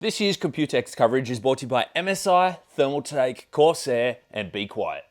This year's Computex coverage is brought to you by MSI, Thermaltake, Corsair, and Be Quiet.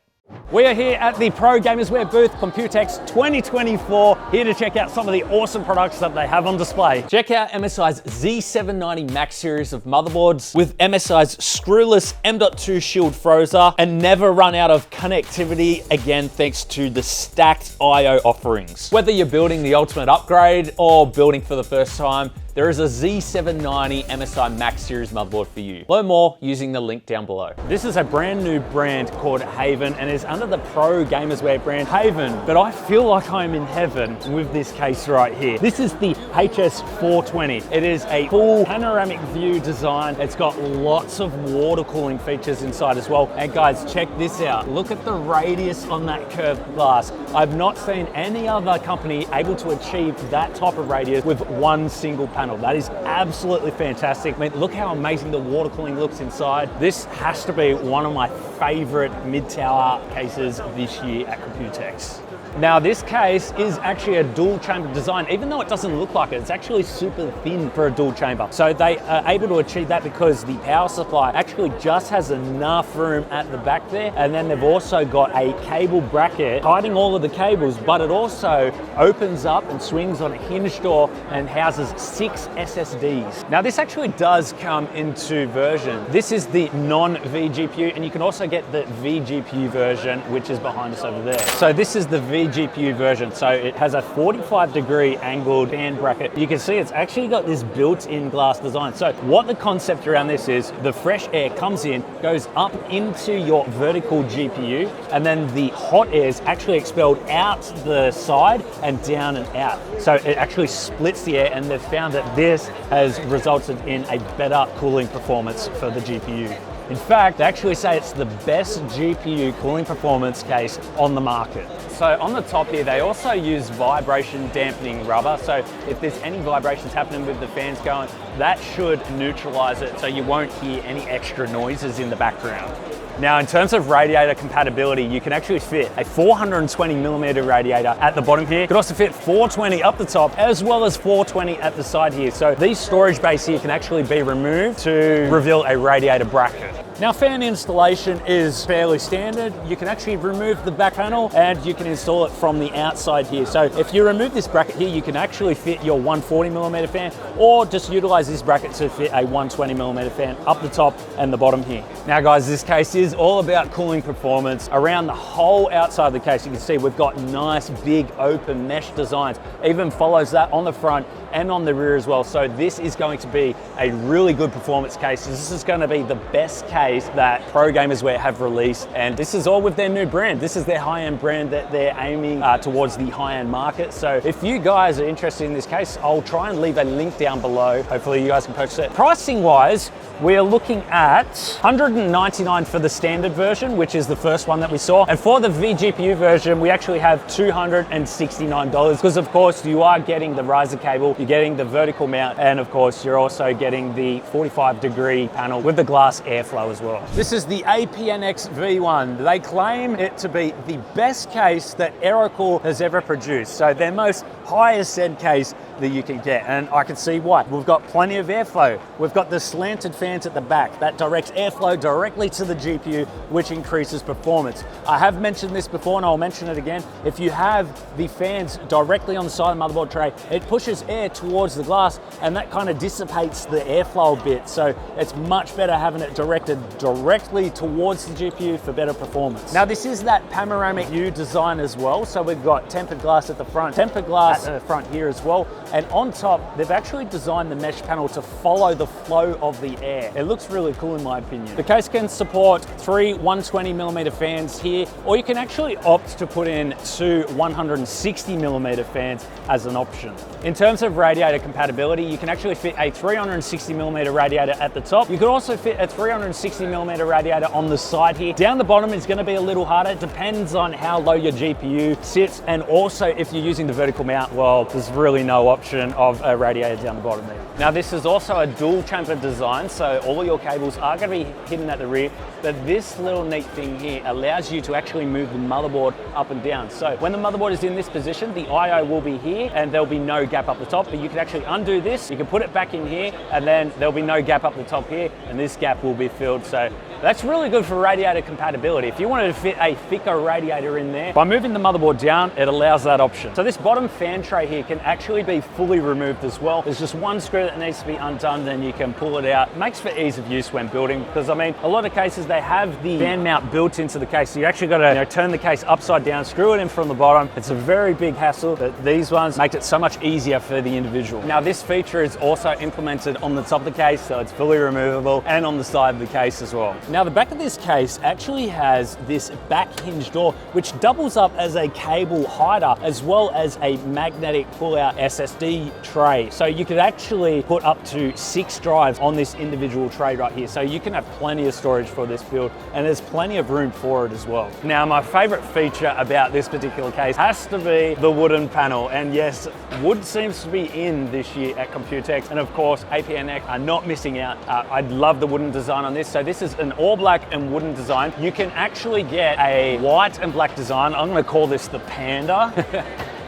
We are here at the Pro Gamerswear booth, Computex 2024, here to check out some of the awesome products that they have on display. Check out MSI's Z790 Max series of motherboards with MSI's screwless M.2 Shield Frozer and never run out of connectivity again thanks to the stacked I/O offerings. Whether you're building the ultimate upgrade or building for the first time, there is a Z790 MSI Max series motherboard for you. Learn more using the link down below. This is a brand new brand called Haven and is under the Pro Gamerswear brand Haven, but I feel like I'm in heaven with this case right here. This is the HS420. It is a full panoramic view design. It's got lots of water cooling features inside as well. And guys, check this out. Look at the radius on that curved glass. I've not seen any other company able to achieve that type of radius with one single panel. That is absolutely fantastic. I mean, look how amazing the water cooling looks inside. This has to be one of my favorite mid-tower cases this year at Computex. Now this case is actually a dual chamber design. Even though it doesn't look like it, it's actually super thin for a dual chamber. So they are able to achieve that because the power supply actually just has enough room at the back there. And then they've also got a cable bracket hiding all of the cables, but it also opens up and swings on a hinge door and houses 6 SSDs. Now this actually does come in 2 versions. This is the non-vGPU, and you can also get the vGPU version, which is behind us over there. So this is the vGPU version. So it has a 45-degree angled fan bracket. You can see it's actually got this built-in glass design. So what the concept around this is, the fresh air comes in, goes up into your vertical GPU, and then the hot air is actually expelled out the side and down and out. So it actually splits the air, and they've found that this has resulted in a better cooling performance for the GPU. In fact, they actually say it's the best GPU cooling performance case on the market. So on the top here, they also use vibration dampening rubber. So if there's any vibrations happening with the fans going, that should neutralize it so you won't hear any extra noises in the background. Now, in terms of radiator compatibility, you can actually fit a 420mm radiator at the bottom here. You can also fit 420 up the top, as well as 420 at the side here. So these storage bays here can actually be removed to reveal a radiator bracket. Now, fan installation is fairly standard. You can actually remove the back panel and you can install it from the outside here. So if you remove this bracket here, you can actually fit your 140mm fan, or just utilize this bracket to fit a 120mm fan up the top and the bottom here. Now guys, this case is all about cooling performance. Around the whole outside of the case, you can see we've got nice big open mesh designs. Even follows that on the front and on the rear as well. So this is going to be a really good performance case. This is going to be the best case that Pro Gamerswear have released, and this is all with their new brand. This is their high-end brand that they're aiming towards the high-end market. So if you guys are interested in this case, I'll try and leave a link down below. Hopefully you guys can purchase it. Pricing wise, we're looking at $199 for the standard version, which is the first one that we saw. And for the vGPU version, we actually have $269 because of course you are getting the riser cable, you're getting the vertical mount, and of course you're also getting the 45-degree panel with the glass airflow as well. This is the APNX V1. They claim it to be the best case that Aerocool has ever produced. So their most highest end case that you can get, and I can see why. We've got plenty of airflow. We've got the slanted fans at the back that directs airflow directly to the GPU, which increases performance. I have mentioned this before and I'll mention it again. If you have the fans directly on the side of the motherboard tray, it pushes air towards the glass and that kind of dissipates the airflow a bit. So it's much better having it directed directly towards the GPU for better performance. Now this is that panoramic view design as well. So we've got tempered glass at the front, tempered glass at the front here as well. And on top, they've actually designed the mesh panel to follow the flow of the air. It looks really cool in my opinion. The case can support 3 120mm fans here, or you can actually opt to put in 2 160mm fans as an option. In terms of radiator compatibility, you can actually fit a 360mm radiator at the top. You could also fit a 360mm radiator on the side here. Down the bottom is going to be a little harder. It depends on how low your GPU sits, and also if you're using the vertical mount, mount, well, there's really no option of a radiator down the bottom there. Now this is also a dual chamfer design, so all your cables are going to be hidden at the rear, but this little neat thing here allows you to actually move the motherboard up and down. So when the motherboard is in this position, the I/O will be here and there'll be no gap up the top, but you can actually undo this, you can put it back in here, and then there'll be no gap up the top here, and this gap will be filled. So that's really good for radiator compatibility. If you wanted to fit a thicker radiator in there, by moving the motherboard down, it allows that option. So this bottom fan tray here can actually be fully removed as well. There's just one screw that needs to be undone, then you can pull it out. It makes for ease of use when building, because I mean, a lot of cases they have the fan mount built into the case, so you actually got to turn the case upside down, screw it in from the bottom. It's a very big hassle, but these ones make it so much easier for the individual. Now this feature is also implemented on the top of the case, so it's fully removable, and on the side of the case as well. Now the back of this case actually has this back hinge door, which doubles up as a cable hider, as well as a magnetic pull-out SSD tray. So you could actually put up to 6 drives on this individual tray right here. So you can have plenty of storage for this build, and there's plenty of room for it as well. Now my favorite feature about this particular case has to be the wooden panel. And yes, wood seems to be in this year at Computex, and of course APNX are not missing out. I love the wooden design on this. So this is an all black and wooden design. You can actually get a white and black design. I'm going to call this the Panda.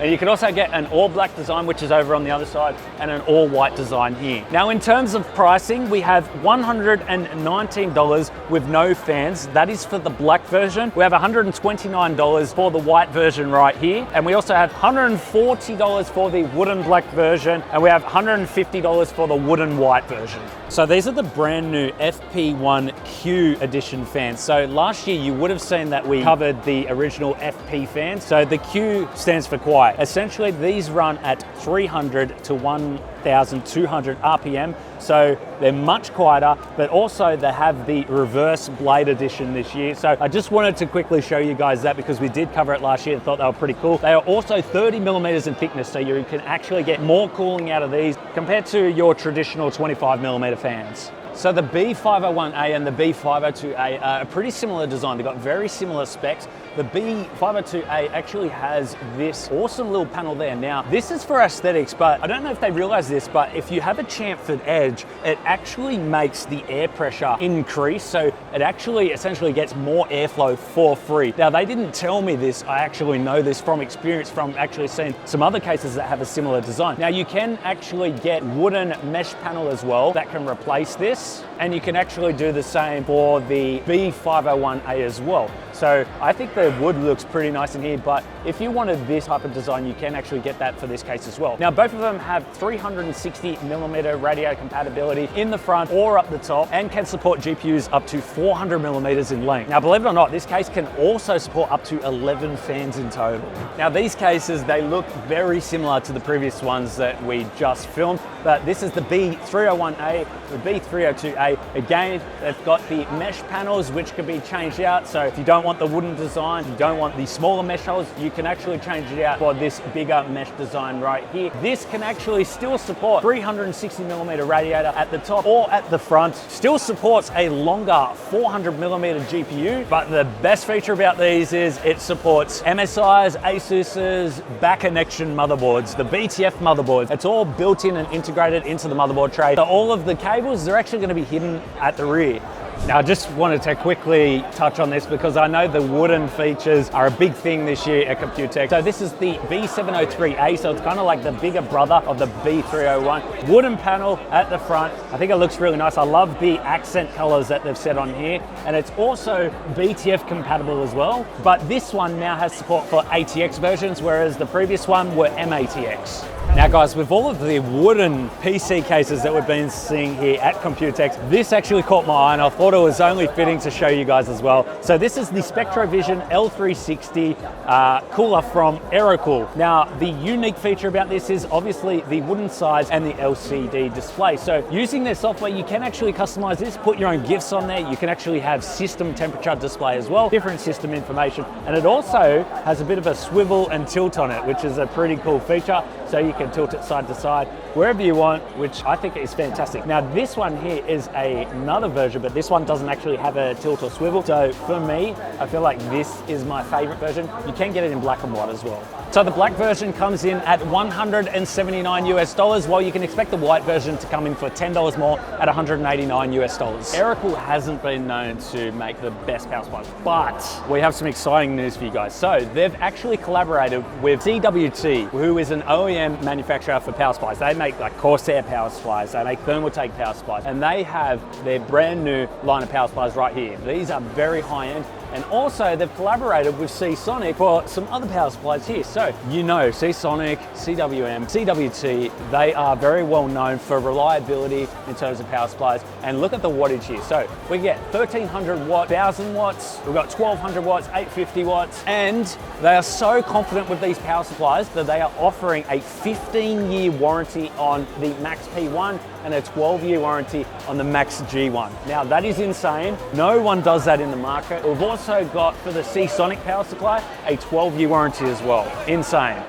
And you can also get an all black design, which is over on the other side, and an all white design here. Now in terms of pricing, we have $119 with no fans. That is for the black version. We have $129 for the white version right here. And we also have $140 for the wooden black version. And we have $150 for the wooden white version. So these are the brand new FP1Q edition fans. So last year you would have seen that we covered the original FP fans. So the Q stands for quiet. Essentially these run at 300 to 1,200 RPM. So they're much quieter, but also they have the reverse blade edition this year. So I just wanted to quickly show you guys that because we did cover it last year and thought they were pretty cool. They are also 30 millimeters in thickness, so you can actually get more cooling out of these compared to your traditional 25 millimeter fans. So the B501A and the B502A are a pretty similar design. They've got very similar specs. The B502A actually has this awesome little panel there. Now, this is for aesthetics, but I don't know if they realize this, but if you have a chamfered edge, it actually makes the air pressure increase. So it actually essentially gets more airflow for free. Now, they didn't tell me this. I actually know this from experience from actually seeing some other cases that have a similar design. Now, you can actually get wooden mesh panel as well that can replace this. And you can actually do the same for the B501A as well. So I think the wood looks pretty nice in here, but if you wanted this type of design, you can actually get that for this case as well. Now, both of them have 360 millimeter radiator compatibility in the front or up the top, and can support GPUs up to 400 millimeters in length. Now, believe it or not, this case can also support up to 11 fans in total. Now, these cases, they look very similar to the previous ones that we just filmed, but this is the B301A, the B302A. Again, they've got the mesh panels, which can be changed out. So if you don't want the wooden design, you don't want the smaller mesh holes, you can actually change it out for this bigger mesh design right here. This can actually still support 360 millimeter radiator at the top or at the front. Still supports a longer 400 millimeter GPU, but the best feature about these is it supports MSI's, Asus's back connection motherboards, the BTF motherboards. It's all built in and integrated into the motherboard tray. So all of the cables, they're actually going to be hidden at the rear. Now, I just wanted to quickly touch on this because I know the wooden features are a big thing this year at Computex. So this is the B703A, so it's kind of like the bigger brother of the B301. Wooden panel at the front. I think it looks really nice. I love the accent colors that they've set on here. And it's also BTF compatible as well. But this one now has support for ATX versions, whereas the previous one were MATX. Now guys, with all of the wooden PC cases that we've been seeing here at Computex, this actually caught my eye and I thought it was only fitting to show you guys as well. So this is the SpectroVision L360 cooler from Aerocool. Now, the unique feature about this is obviously the wooden sides and the LCD display. So using their software, you can actually customize this, put your own GIFs on there. You can actually have system temperature display as well, different system information. And it also has a bit of a swivel and tilt on it, which is a pretty cool feature. so you can tilt it side to side wherever you want, which I think is fantastic. Now this one here is another version, but this one doesn't actually have a tilt or swivel. So for me, I feel like this is my favorite version. You can get it in black and white as well. So the black version comes in at $179 US, while you can expect the white version to come in for $10 more at $189 US. Aerocool hasn't been known to make the best power supplies, but we have some exciting news for you guys. So they've actually collaborated with CWT, who is an OEM manufacturer for power supplies. They make like Corsair power supplies, they make Thermaltake power supplies, and they have their brand new line of power supplies right here. These are very high end. And also they've collaborated with Seasonic for some other power supplies here. So you know Seasonic, CWM, CWT, they are very well known for reliability in terms of power supplies. And look at the wattage here. So we get 1300 watt, 1000 watts, we've got 1200 watts, 850 watts. And they are so confident with these power supplies that they are offering a 15-year warranty on the Max P1 and a 12-year warranty on the Max G1. Now that is insane. No one does that in the market. We've also got for the Seasonic power supply a 12-year warranty as well. Insane.